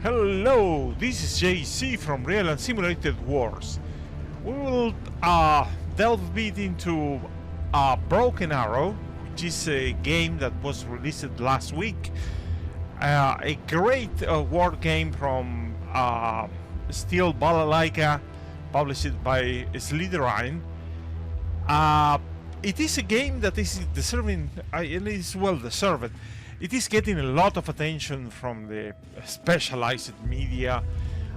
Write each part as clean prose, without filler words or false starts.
Hello, this is JC from Real and Simulated Wars. We will delve a bit into Broken Arrow, which is a game that was released last week. A great war game from Steel Balalaika, published by Slytherin. It is a game that is deserving, it is well deserved. It is getting a lot of attention from the specialized media.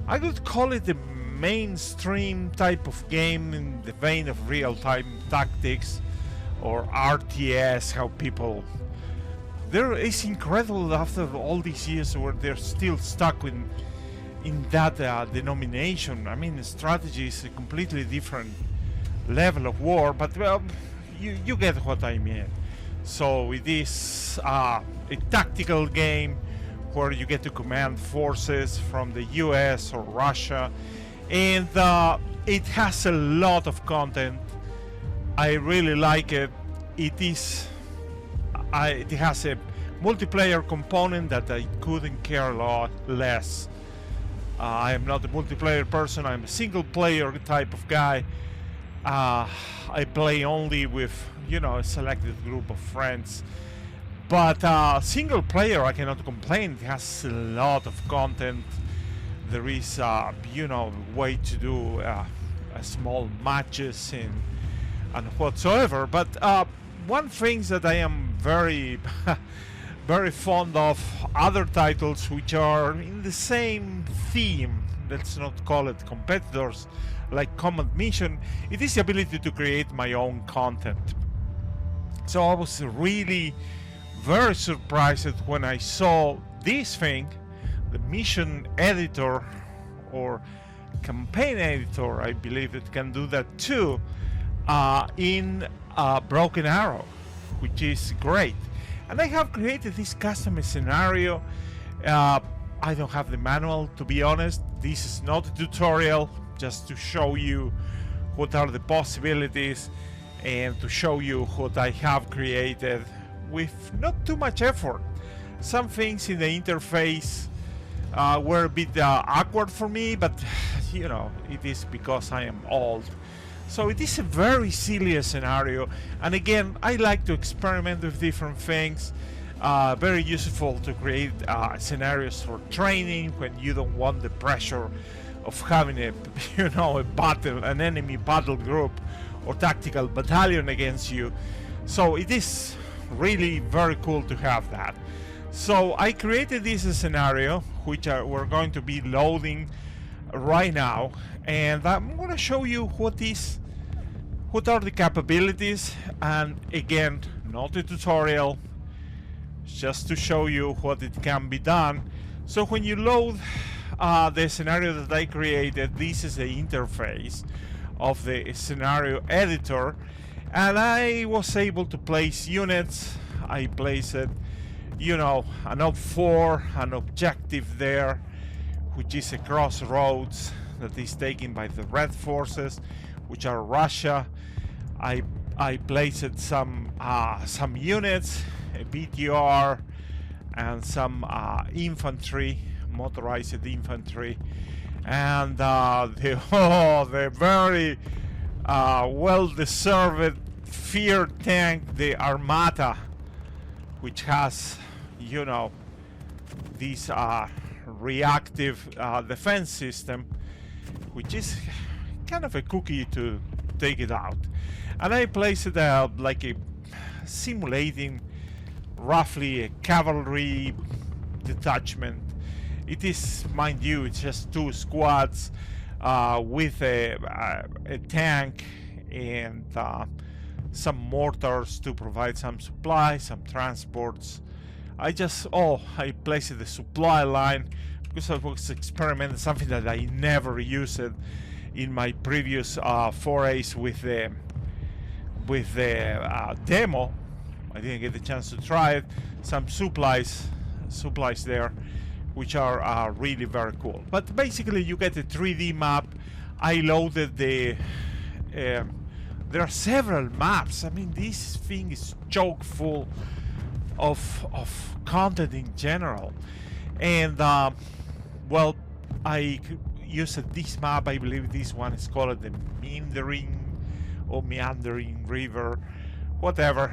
I would call it a mainstream type of game in the vein of real-time tactics or RTS, how people... There is incredible after all these years where they're still stuck in that denomination. I mean, strategy is a completely different level of war, but well, you get what I mean. So it is a tactical game where you get to command forces from the US or Russia, and it has a lot of content. I really like it. It has a multiplayer component that I couldn't care a lot less. I am not a multiplayer person. I'm a single player type of guy. I play only with, a selected group of friends. But single player, I cannot complain. It has a lot of content. There is, way to do small matches and whatsoever. But one thing that I am very, very fond of, other titles which are in the same theme, let's not call it competitors, like Command Mission, it is the ability to create my own content. So I was really very surprised when I saw this thing, the mission editor or campaign editor, I believe it can do that too, in Broken Arrow, which is great. And I have created this custom scenario. I don't have the manual, to be honest. This is not a tutorial, just to show you what are the possibilities and to show you what I have created with not too much effort. Some things in the interface were a bit awkward for me, but it is because I am old. So it is a very silly scenario, and again, I like to experiment with different things. Very useful to create scenarios for training when you don't want the pressure of having an enemy battle group or tactical battalion against you. So it is really very cool to have that. So I created this scenario, which we're going to be loading right now, and I'm going to show you what are the capabilities. And again, not a tutorial, just to show you what it can be done. So when you load the scenario that I created, this is the interface of the scenario editor, and I was able to place units. I placed an OP4, an objective there, which is a crossroads that is taken by the Red forces, which are Russia. I placed some units, a BTR, and some infantry, motorized infantry, and the very well-deserved feared tank, the Armata, which has, this reactive defense system, which is kind of a cookie to take it out. And I placed it like a simulating roughly a cavalry detachment. It is, mind you, it's just 2 squads with a tank and some mortars to provide some supplies, some transports. I placed the supply line because I was experimenting something that I never used in my previous forays with the demo. I didn't get the chance to try it. Some supplies there, which are really very cool. But basically, you get a 3D map. I loaded the. There are several maps. I mean, this thing is chock full of content in general, and well, I used this map. I believe this one is called the Meandering River, whatever.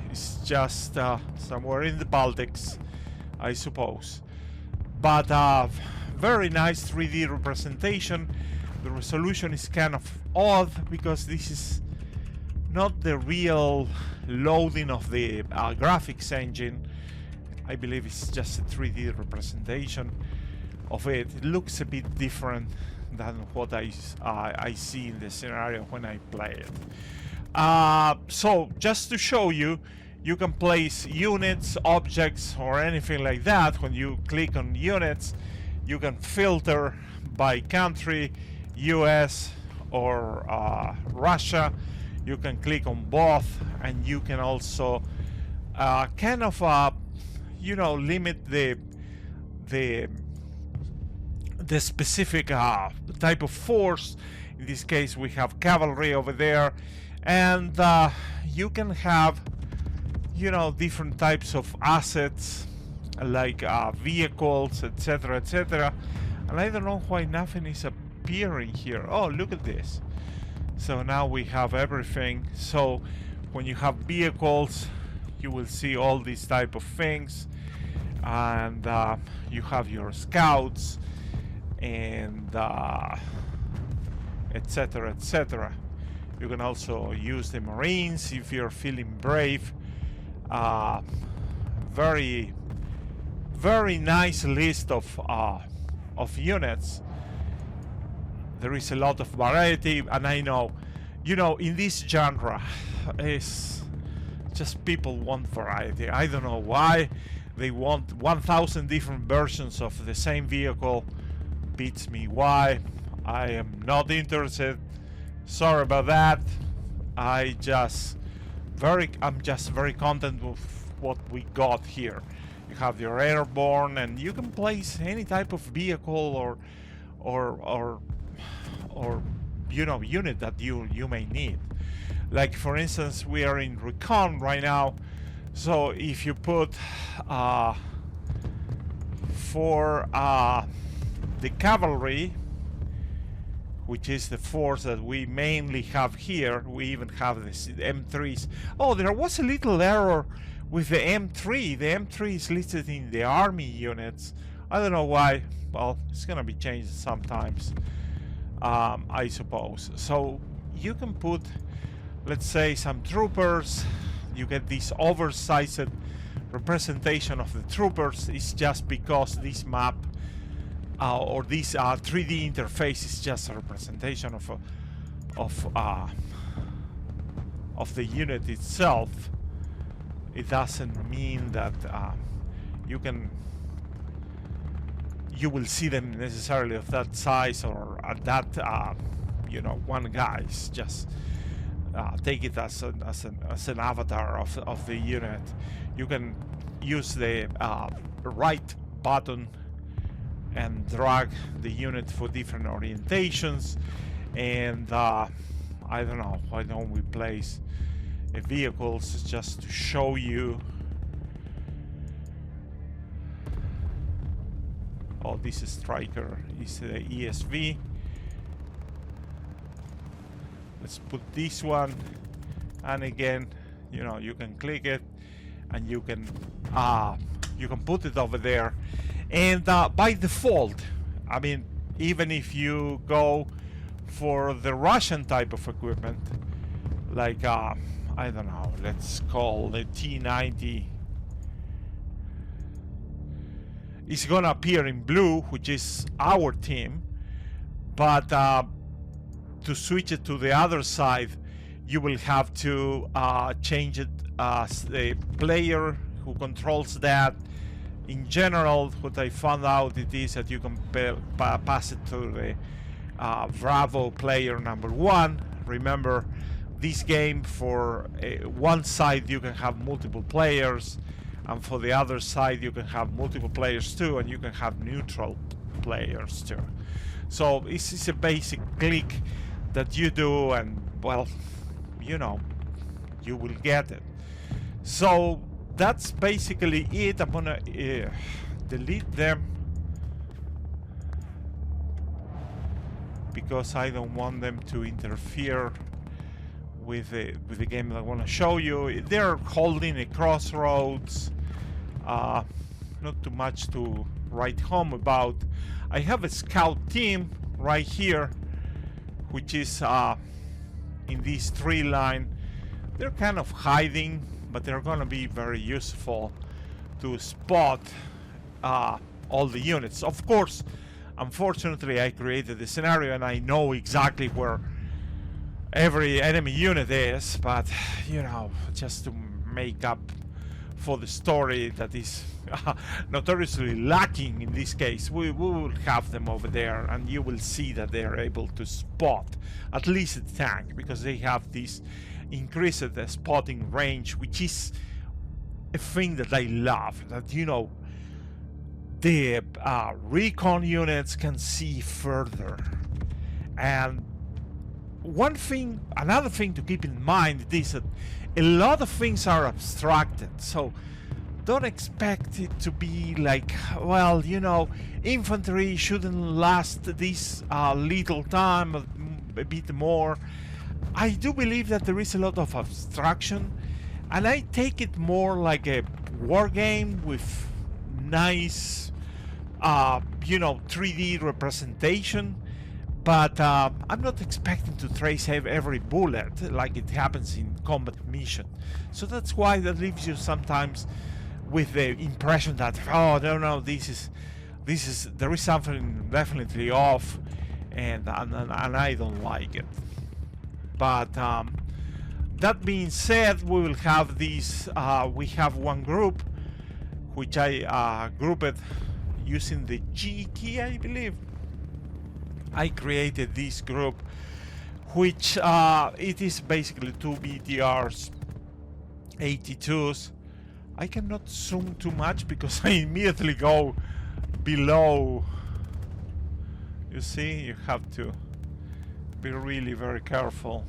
It's just somewhere in the Baltics, I suppose. But very nice 3D representation. The resolution is kind of odd because this is not the real loading of the graphics engine. I believe it's just a 3D representation of it. It looks a bit different than what I see in the scenario when I play it. So just to show you, you can place units, objects, or anything like that. When you click on units, you can filter by country, US or Russia. You can click on both, and you can also kind of limit the specific type of force. In this case, we have cavalry over there, and you can have different types of assets like vehicles, etc., etc. And I don't know why nothing is appearing here. Oh, look at this. So now we have everything. So when you have vehicles, you will see all these type of things, and you have your scouts and etc., etc. You can also use the Marines if you're feeling brave. Very, very nice list of units. There is a lot of variety, and I know, in this genre, is just people want variety. I don't know why they want 1,000 different versions of the same vehicle. Beats me. Why? I am not interested. Sorry about that. I'm just very content with what we got here. You have your airborne, and you can place any type of vehicle or unit that you may need. Like for instance, we are in recon right now, so if you put for the cavalry, which is the force that we mainly have here, we even have the M3s. Oh, there was a little error with the M3. The M3 is listed in the army units. I don't know why. Well, it's gonna be changed sometimes, I suppose. So you can put, let's say, some troopers. You get this oversized representation of the troopers. It's just because this map or this 3D interface is just a representation of the unit itself. It doesn't mean that you will see them necessarily of that size or at that one guy. It's just take it as an avatar of the unit. You can use the right button and drag the unit for different orientations, and I don't know, why don't we place vehicles just to show you. Oh, this striker is the ESV. Let's put this one, and again, you can click it, and you can put it over there. And by default, I mean, even if you go for the Russian type of equipment, like I don't know, let's call the T90, it's gonna appear in blue, which is our team, but to switch it to the other side, you will have to change it as the player who controls that. In general, what I found out it is that you can pass it to the Bravo player number 1. Remember, this game, for one side you can have multiple players, and for the other side you can have multiple players too, and you can have neutral players too. So this is a basic click that you do, and well, you will get it. So that's basically it. I'm gonna delete them. because I don't want them to interfere with the game that I want to show you. They're holding a crossroads. Not too much to write home about. I have a scout team right here, which is in this tree line. They're kind of hiding, but they're gonna be very useful to spot all the units. Of course, unfortunately, I created the scenario and I know exactly where every enemy unit is, but you know, just to make up for the story that is notoriously lacking in this case, we will have them over there, and you will see that they are able to spot at least a tank, because they have this increased spotting range, which is a thing that I love. That, you know, the recon units can see further. And another thing to keep in mind is that a lot of things are abstracted, so don't expect it to be like, well, you know, infantry shouldn't last this little time, a bit more. I do believe that there is a lot of abstraction, and I take it more like a war game with nice, you know, 3D representation. But I'm not expecting to trace every bullet like it happens in combat mission. So that's why that leaves you sometimes with the impression that, oh no, there is something definitely off, and I don't like it. But that being said, we will have these. We have one group which I grouped using the G key, I believe. I created this group, which it is basically 2 BTRs, 82s. I cannot zoom too much because I immediately go below. You see, you have to be really very careful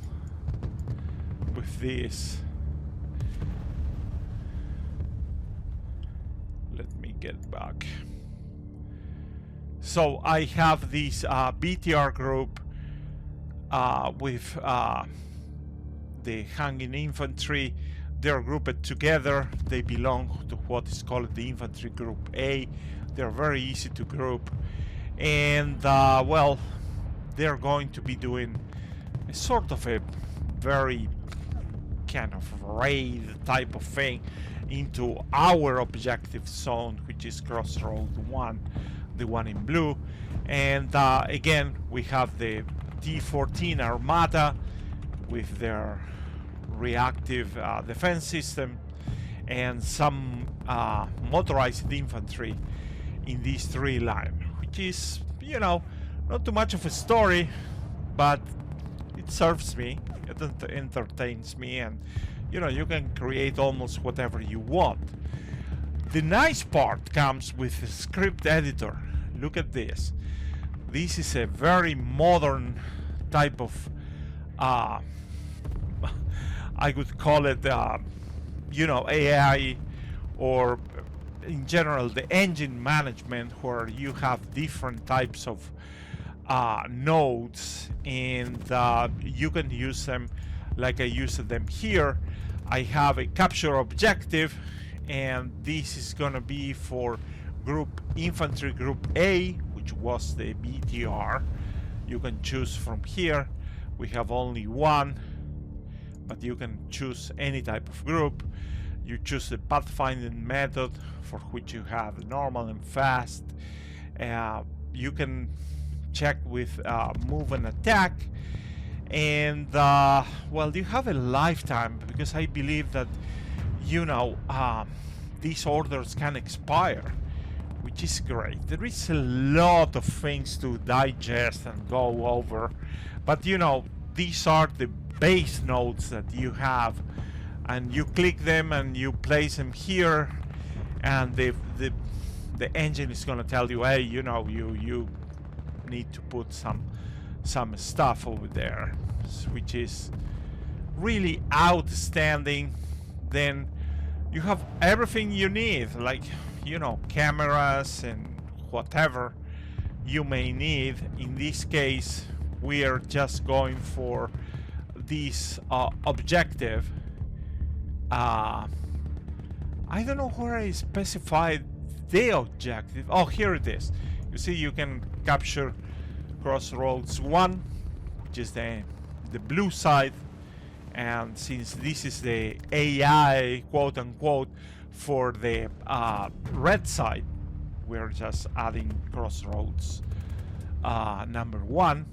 with this. Let me get back. So I have this BTR group with the hanging infantry. They're grouped together. They belong to what is called the infantry group A. They're very easy to group, and well, they're going to be doing a sort of a very kind of raid type of thing into our objective zone, which is Crossroad 1, the one in blue. And again, we have the T-14 Armata with their reactive defense system, and some motorized infantry in this tree line, which is, you know, not too much of a story, but it serves me, it entertains me, and you know, you can create almost whatever you want. The nice part comes with the script editor. Look at this. This is a very modern type of I would call it you know, AI, or in general the engine management, where you have different types of nodes, and you can use them like I used them here. I have a capture objective, and this is gonna be for group infantry group A, which was the BTR. You can choose from here. We have only one, but you can choose any type of group. You choose the pathfinding method, for which you have normal and fast. You can check with move and attack, and well, you have a lifetime, because I believe that, you know, these orders can expire, which is great. There is a lot of things to digest and go over, but you know, these are the base nodes that you have, and you click them and you place them here, and the engine is going to tell you, hey, you know, you need to put some stuff over there, which is really outstanding. Then you have everything you need, like, you know, cameras and whatever you may need. In this case, we are just going for this objective. I don't know where I specified the objective. Oh, here it is. You see, you can capture Crossroads 1, which is the blue side, and since this is the AI, quote unquote, for the red side, we're just adding Crossroads number 1,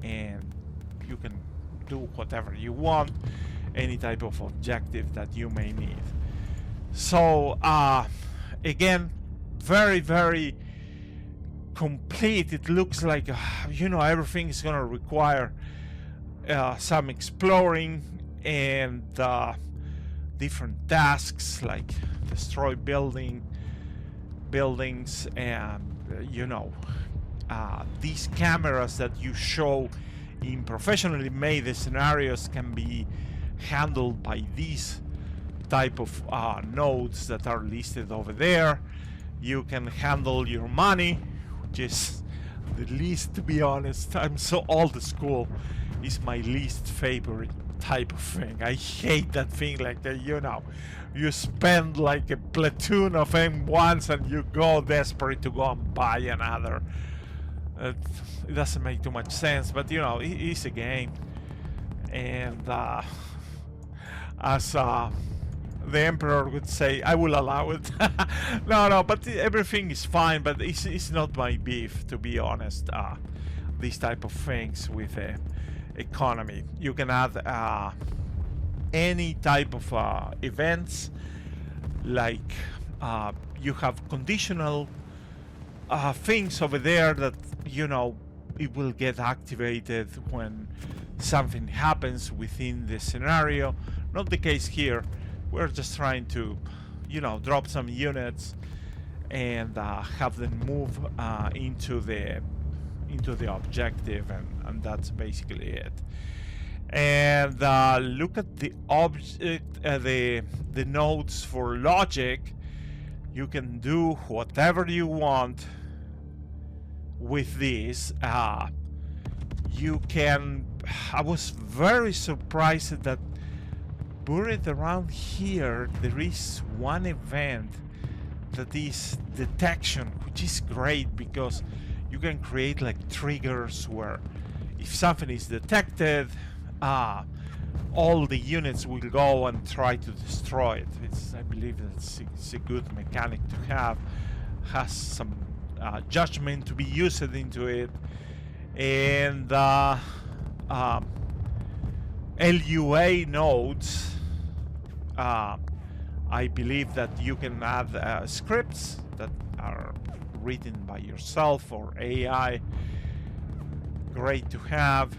and you can do whatever you want, any type of objective that you may need. So again, very, very complete. It looks like you know, everything is gonna require some exploring and different tasks like destroy buildings, and you know, these cameras that you show in professionally made scenarios can be handled by these type of nodes that are listed over there. You can handle your money, which is the least, to be honest. I'm so old school. Is my least favorite type of thing. I hate that thing, like you know, you spend like a platoon of M1s and you go desperate to go and buy another. It doesn't make too much sense, but you know, it's a game, and as the Emperor would say, I will allow it. No, but everything is fine, but it's not my beef, to be honest. These type of things with economy. You can add any type of events, like you have conditional things over there that, you know, it will get activated when something happens within the scenario. Not the case here. We're just trying to, you know, drop some units and have them move into the objective, and that's basically it. And look at the object, the nodes for logic. You can do whatever you want with this. You can. I was very surprised that buried around here there is one event that is detection, which is great because you can create like triggers where if something is detected, all the units will go and try to destroy it. I believe it's a good mechanic to have. Has some judgment to be used into it, and LUA nodes. I believe that you can add scripts that are written by yourself or AI. Great to have.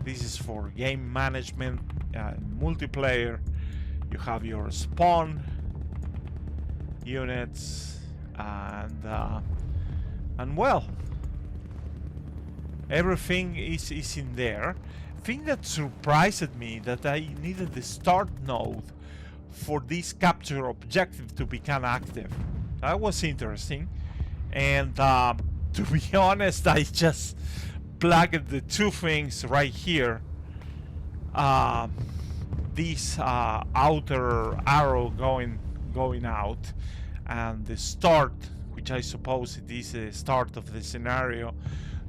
This is for game management and multiplayer. You have your spawn units, and well, everything is in there. Thing that surprised me that I needed the start node for this capture objective to become active. That was interesting, and to be honest, I just plugged the two things right here. This outer arrow going out, and the start, which I suppose it is the start of the scenario,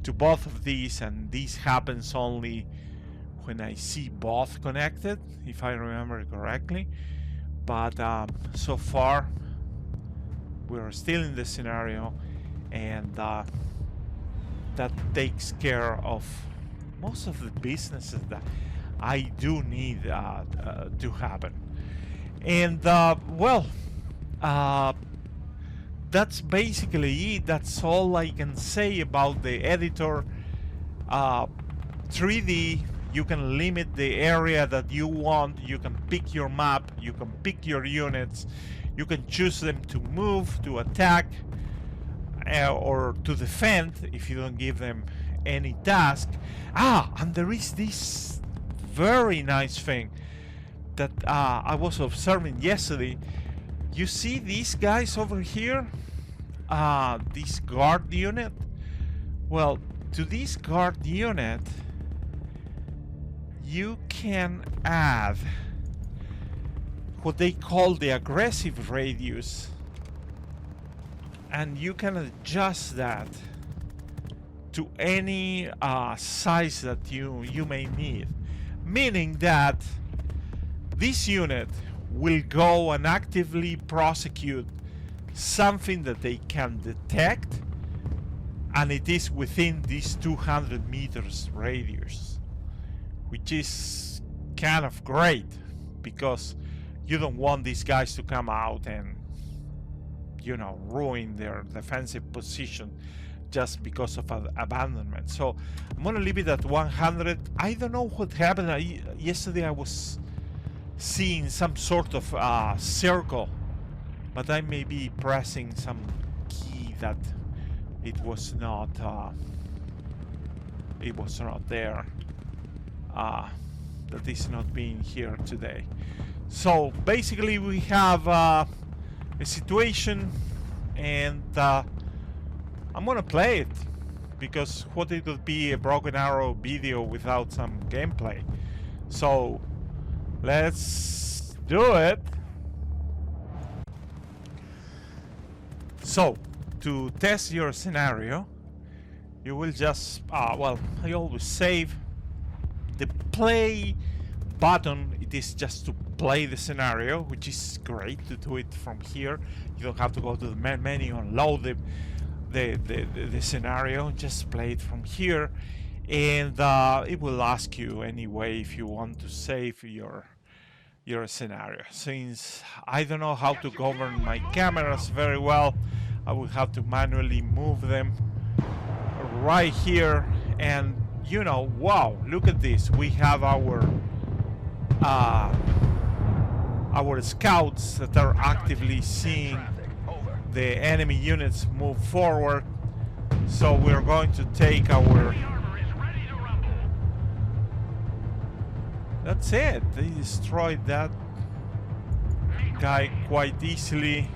to both of these, and this happens only when I see both connected, if I remember correctly. But so far we're still in the scenario, and that takes care of most of the businesses that I do need to happen. And well, that's basically it. That's all I can say about the editor. 3D, you can limit the area that you want. You can pick your map. You can pick your units. You can choose them to move, to attack, or to defend if you don't give them any task. And there is this very nice thing that I was observing yesterday. You see these guys over here? This guard unit? Well, to this guard unit, you can add what they call the aggressive radius, and you can adjust that to any size that you may need, meaning that this unit will go and actively prosecute something that they can detect, and it is within this 200 meters radius, which is kind of great because you don't want these guys to come out and, you know, ruin their defensive position just because of abandonment. So I'm gonna leave it at 100. I don't know what happened. Yesterday I was seeing some sort of circle, but I may be pressing some key that it was not there, that is not being here today. So basically we have a situation, and I'm gonna play it, because what it would be a Broken Arrow video without some gameplay. So let's do it. So to test your scenario, you will just well, I always save. The play button, it is just to play the scenario, which is great to do it from here. You don't have to go to the main menu and load the scenario. Just play it from here, and it will ask you anyway if you want to save your scenario. Since I don't know how to govern my cameras very well, I will have to manually move them right here. And you know, wow, look at this. We have our scouts that are actively seeing the enemy units move forward. So we're going to take our... That's it. They destroyed that guy quite easily.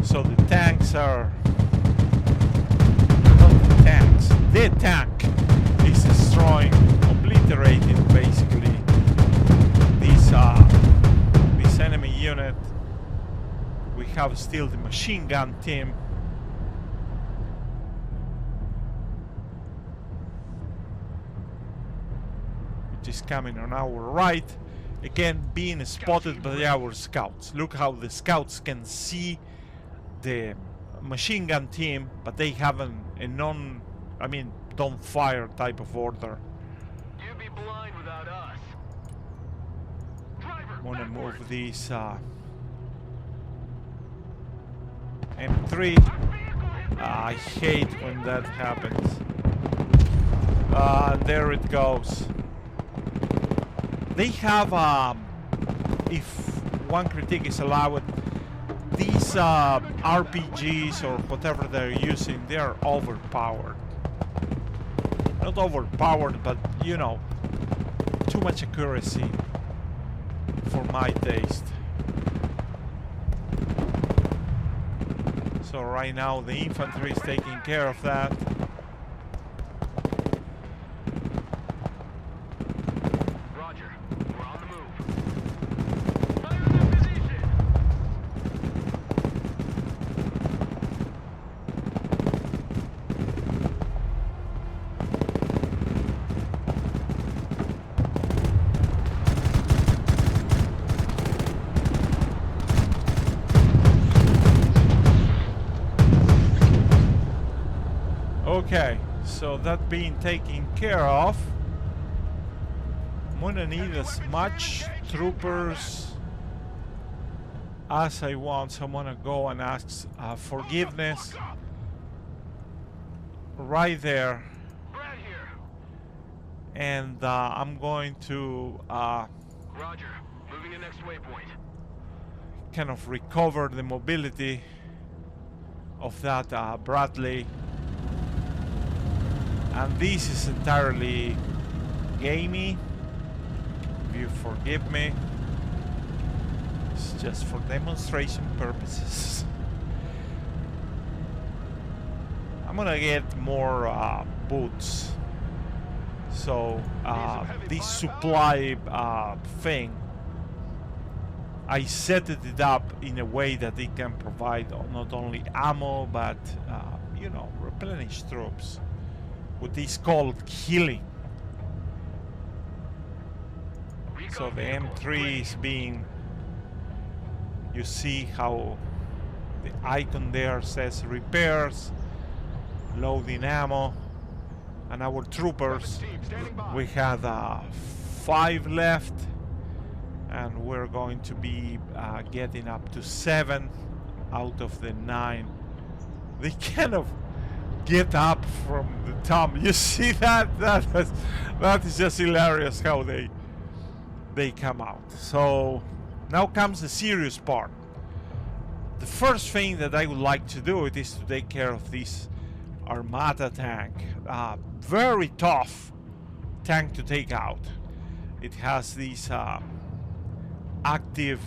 So the tanks are... Not the tanks. The tank is destroying, obliterating basically this enemy unit. We have still the machine gun team. Which is coming on our right. Again, being spotted by our scouts. Look how the scouts can see the machine gun team, but they have a don't fire type of order. You'd be blind without us. Driver, I'm gonna backward. move these M3. I hate when that happens. There it goes. They have, if one critique is allowed, these RPGs or whatever they're using, they are overpowered. Not overpowered, but you know, too much accuracy for my taste. So right now the infantry is taking care of that. Roger, we're on the move. Fire in position. Okay, so that being taken care of, I'm gonna need as much troopers as I want, so I'm gonna go and ask forgiveness right there, Brad here. and I'm going to Roger, moving to next waypoint. kind of recover the mobility of that Bradley. And this is entirely gamey, if you forgive me. It's just for demonstration purposes. I'm gonna get more boots. So this supply thing, I set it up in a way that it can provide not only ammo but you know, replenish troops. What is called healing. So the M3 is being, you see how the icon there says repairs, loading ammo, and our troopers, we have 5 left, and we're going to be getting up to 7 out of the 9. They kind of get up from the top. You see that? That is just hilarious how they come out. So now comes the serious part. The first thing that I would like to do is to take care of this Armata tank. Very tough tank to take out. It has this active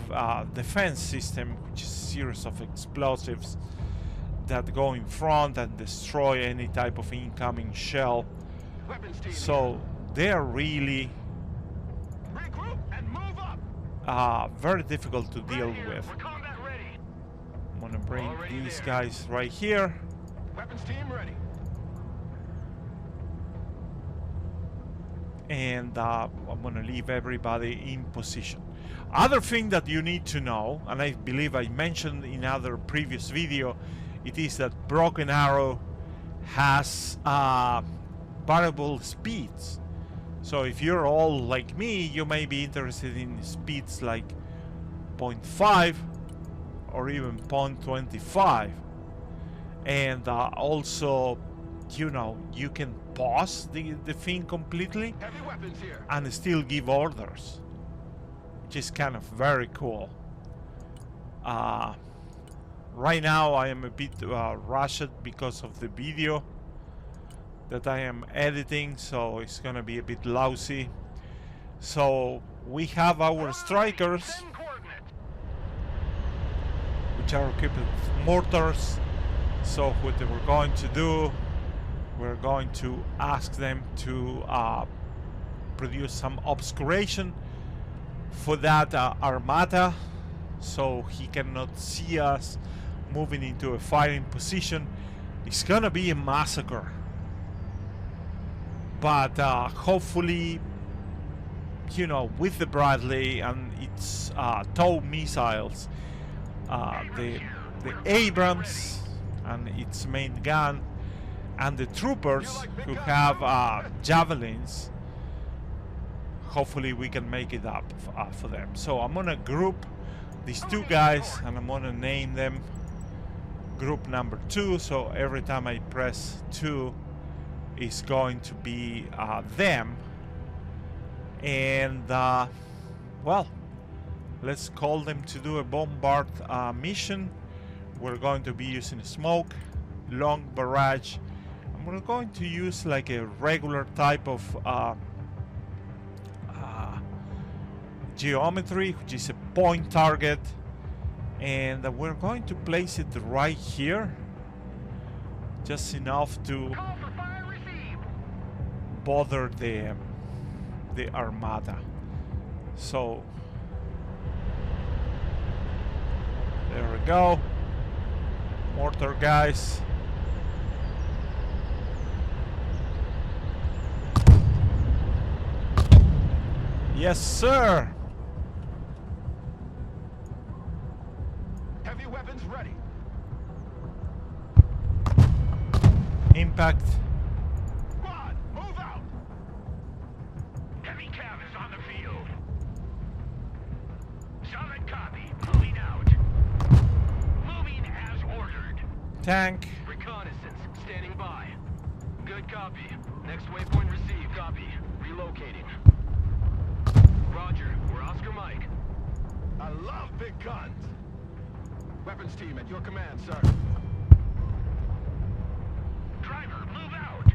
defense system, which is a series of explosives that go in front and destroy any type of incoming shell. So they are really very difficult to deal with. I'm gonna bring these guys right here. Weapons team ready. And I'm gonna leave everybody in position. Other thing that you need to know, and I believe I mentioned in other previous video, it is that Broken Arrow has variable speeds. So if you're all like me, you may be interested in speeds like 0.5 or even 0.25. And also, you know, you can pause the thing completely and still give orders, which is kind of very cool. Right now I am a bit rushed because of the video that I am editing, so it's gonna be a bit lousy. So we have our strikers, which are equipped with mortars. So what we're going to do, we're going to ask them to produce some obscuration for that Armata, so he cannot see us moving into a firing position. It's gonna be a massacre, but hopefully, you know, with the Bradley and its tow missiles, the Abrams and its main gun, and the troopers who have javelins, hopefully we can make it up for them. So I'm gonna group these two guys and I'm gonna name them group number 2, so every time I press 2 is going to be them. And well, let's call them to do a bombard mission. We're going to be using smoke, long barrage. We're going to use like a regular type of geometry, which is a point target, and we're going to place it right here, just enough to bother the Armada. So there we go, mortar guys. Yes, sir. Heavy weapons ready. Impact. Squad, move out. Heavy cav is on the field. Solid copy. Moving out. Moving as ordered. Tank. Reconnaissance standing by. Good copy. Next waypoint received. Copy. Relocating. Roger, we're Oscar Mike. I love big guns. Weapons team at your command, sir. Driver, move out.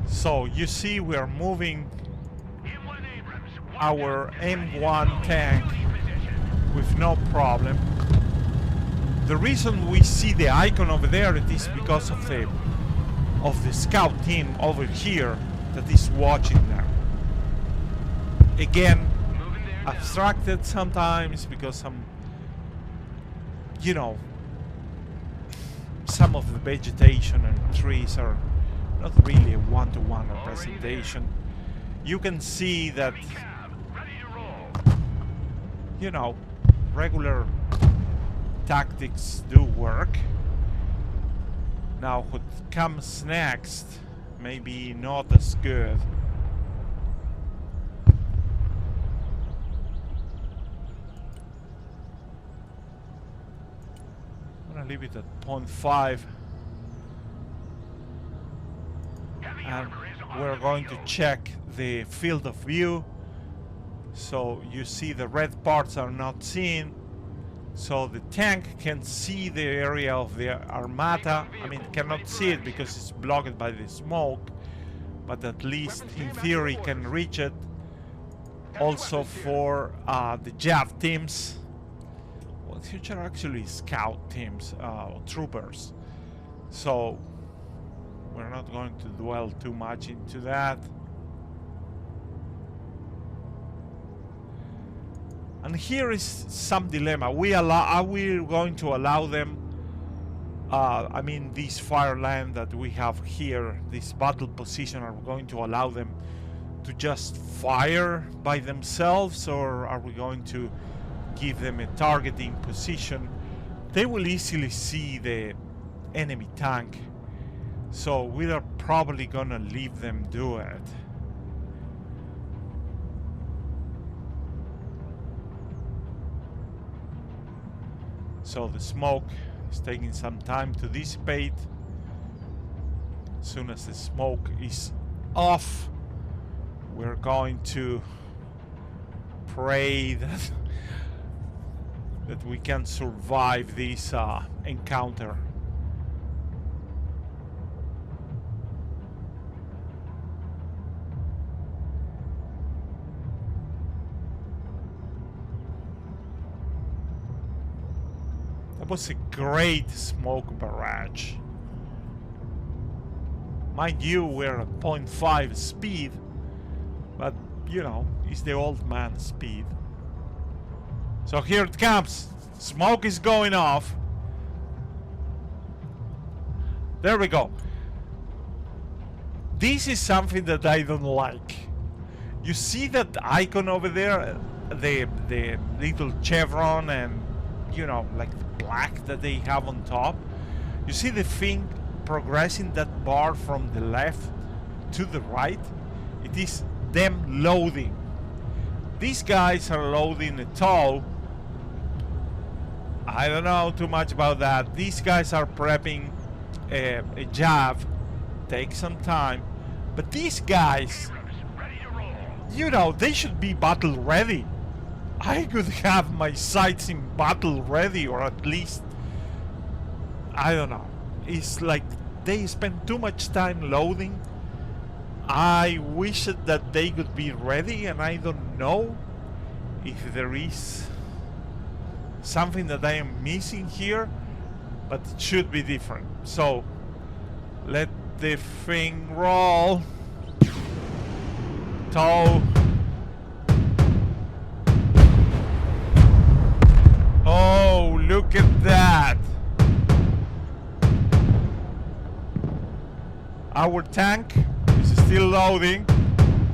So you see we are moving M1 Abrams. our M1 tank with no problem. The reason we see the icon over there, it is because of the scout team over here that is watching them. Again, abstracted sometimes because some, you know, some of the vegetation and trees are not really a one-to-one representation. You can see that, you know, regular tactics do work. Now what comes next may be not as good. I'm gonna leave it at 0.5. And we're going to check the field of view. So you see the red parts are not seen. So the tank can see the area of the Armata. I mean, cannot see it because it's blocked by the smoke, but at least in theory can reach it. Also for the JAV teams. Well, which are actually scout teams, troopers. So we're not going to dwell too much into that. And here is some dilemma. Are we going to allow them, I mean, this fire line that we have here, this battle position, are we going to allow them to just fire by themselves, or are we going to give them a targeting position? They will easily see the enemy tank, so we are probably gonna leave them do it. So the smoke is taking some time to dissipate. As soon as the smoke is off, we're going to pray that that we can survive this encounter. That was a great smoke barrage. Mind you, we're at 0.5 speed, but you know, it's the old man speed. So here it comes. Smoke is going off. There we go. This is something that I don't like. You see that icon over there, the little chevron, and you know, like the black that they have on top. You see the thing progressing that bar from the left to the right? It is them loading. These guys are loading a TOW. I don't know too much about that. These guys are prepping a JAV. Takes some time. But these guys, you know, they should be battle ready. I could have my sights in battle ready, or at least, I don't know. It's like they spend too much time loading. I wish that they could be ready, and I don't know if there is something that I am missing here, but it should be different. So let the thing roll. TOW. Oh, look at that. Our tank is still loading.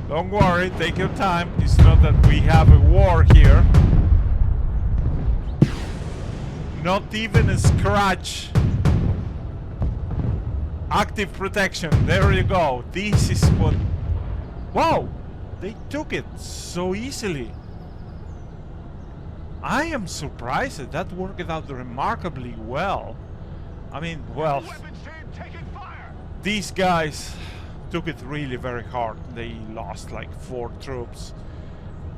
Don't worry, take your time. It's not that we have a war here. Not even a scratch. Active protection. There you go. This is what... Wow! They took it so easily. I am surprised that worked out remarkably well. I mean, well, these guys took it really very hard. They lost like 4 troops.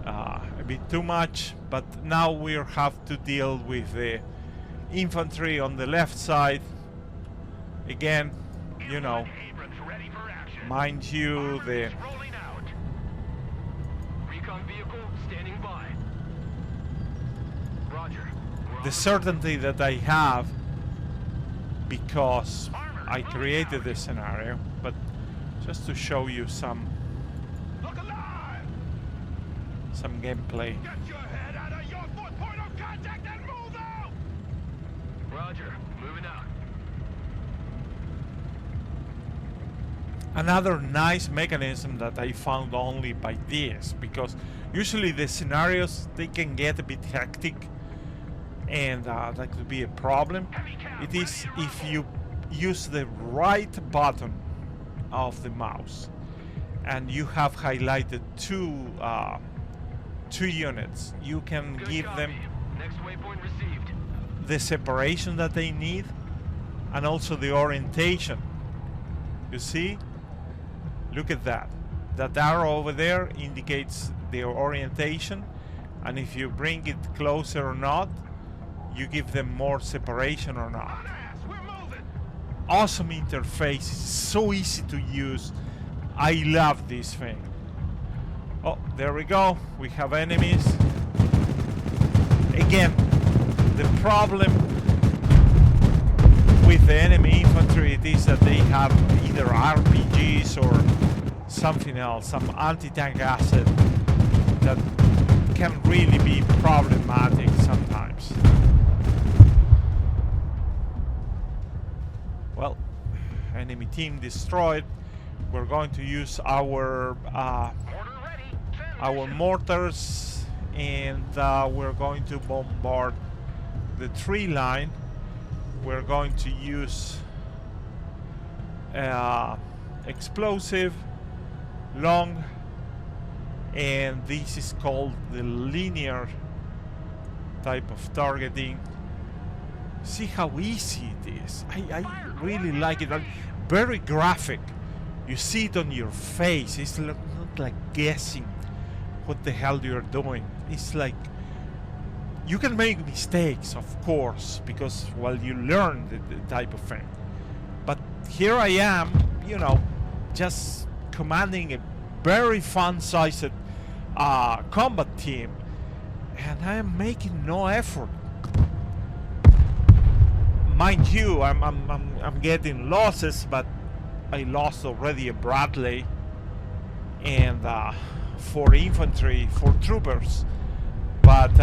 A bit too much, but now we have to deal with the infantry on the left side. Again, you know, mind you, the... the certainty that I have because I created this scenario, but just to show you some gameplay. Get your head out of your point of contact and move out! Roger, moving out. Another nice mechanism that I found only by this, because usually the scenarios, they can get a bit hectic and that could be a problem. It is if you use the right button of the mouse and you have highlighted two units, you can give them Next waypoint received. the separation that they need and also the orientation. You see? Look at that. That arrow over there indicates the orientation, and if you bring it closer or not, you give them more separation or not. We're moving. Awesome interface, so easy to use. I love this thing. Oh, there we go. We have enemies. Again, the problem with the enemy infantry it is that they have either RPGs or something else, some anti-tank asset that can really be problematic sometimes. Well, enemy team destroyed. We're going to use our mortars, and we're going to bombard the tree line. We're going to use explosive long, and this is called the linear type of targeting. See how easy it is. I really like it. Very graphic. You see it on your face. It's not like guessing what the hell you're doing. It's like you can make mistakes, of course, because well, you learn the type of thing. But here I am, you know, just commanding a very fun-sized combat team, and I am making no effort. Mind you, I'm getting losses, but I lost already a Bradley and 4 infantry, 4 troopers. But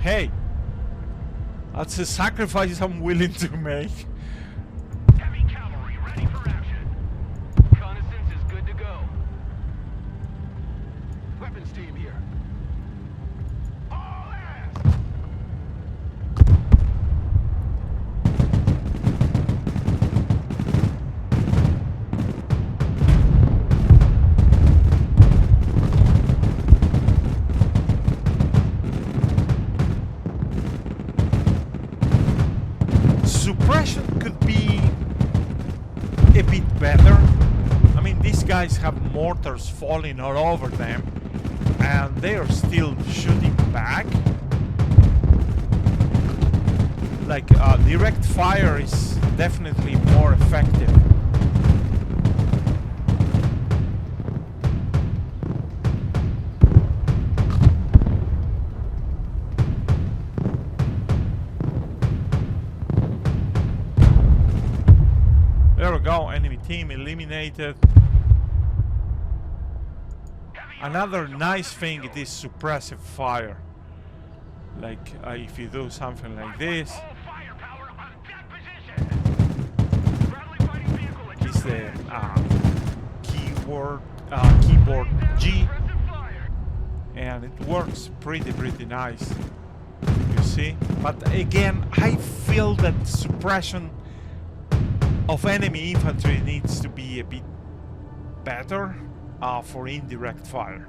hey, that's a sacrifice I'm willing to make. Heavy cavalry ready for action. Reconnaissance is good to go. Weapons team here. All hands. Suppression could be a bit better. I mean, these guys have mortars falling all over them, and they are still shooting back. Like, direct fire is definitely more effective. There we go, enemy team eliminated. Another nice thing it is suppressive fire. Like if you do something like this, it's the keyboard G, and it works pretty nice. You see, but again, I feel that suppression of enemy infantry needs to be a bit better for indirect fire.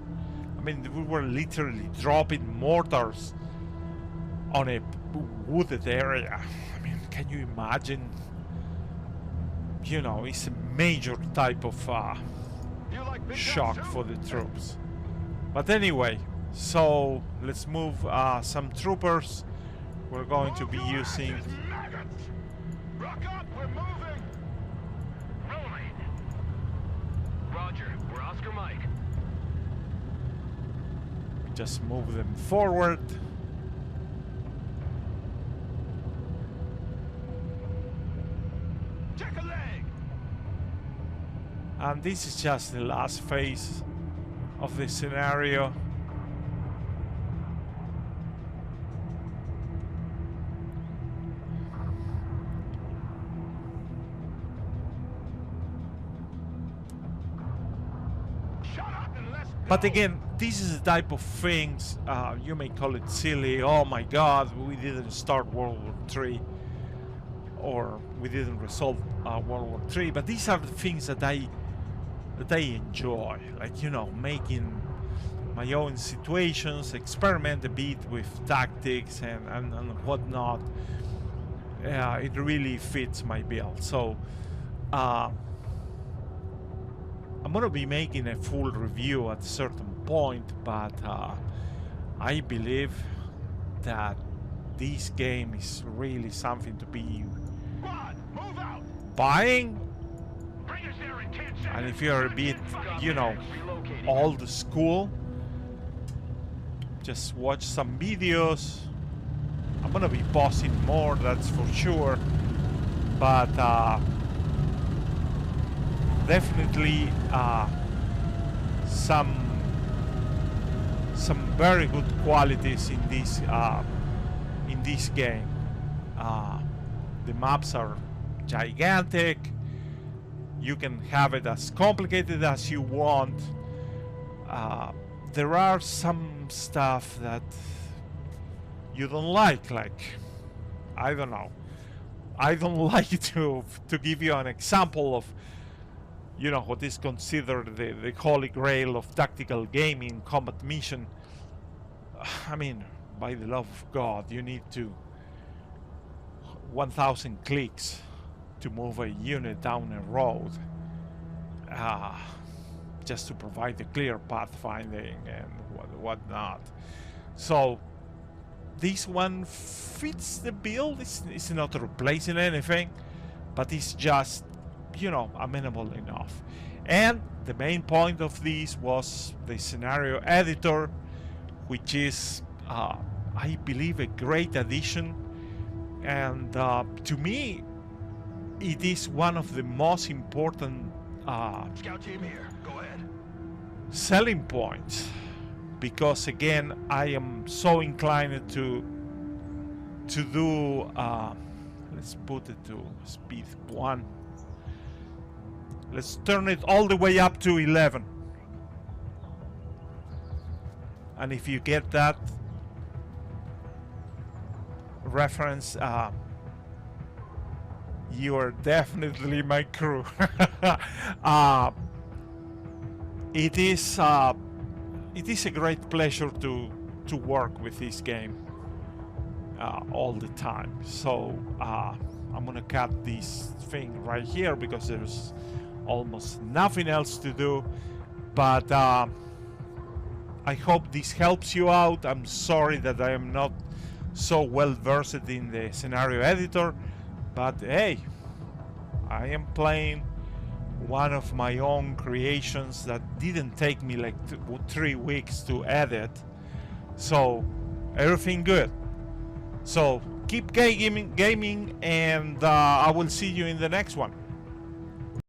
I mean, we were literally dropping mortars on a wooded area. I mean, can you imagine? You know, it's a major type of shock for the troops. But anyway, so let's move some troopers. We're going to be using Rock up, we're moving. Rolling. Roger, we're Oscar Mike. just move them forward. And this is just the last phase of the scenario. Shut up and let's go. But again, this is the type of things, you may call it silly, oh my god, we didn't start World War III, or we didn't resolve World War III, but these are the things that I enjoy, like, you know, making my own situations, experiment a bit with tactics and whatnot. It really fits my build. So I'm gonna be making a full review at a certain point, but I believe that this game is really something to be Squad, move out. buying. Bring us there in 10 seconds. And if you're a bit, you know, Relocating. old school, just watch some videos. I'm gonna be pausing more, that's for sure, but definitely some very good qualities in this game. The maps are gigantic. You can have it as complicated as you want. There are some stuff that you don't like I don't know. I don't like to give you an example of, you know, what is considered the holy grail of tactical gaming, combat mission. I mean, by the love of God, you need 1,000 clicks to move a unit down a road, just to provide a clear pathfinding and whatnot. So this one fits the build. It's not replacing anything, but it's just, you know, amenable enough. And the main point of this was the scenario editor, which is, I believe, a great addition. And to me, it is one of the most important Scout team here. Go ahead. selling points, because again, I am so inclined to do, let's put it to speed 1. Let's turn it all the way up to 11. And if you get that reference, you are definitely my crew. It is a great pleasure to work with this game all the time. So I'm gonna cut this thing right here because there's almost nothing else to do. But I hope this helps you out. I'm sorry that I am not so well versed in the scenario editor, but hey, I am playing one of my own creations that didn't take me like 3 weeks to edit, so everything good. So keep gaming, and I will see you in the next one.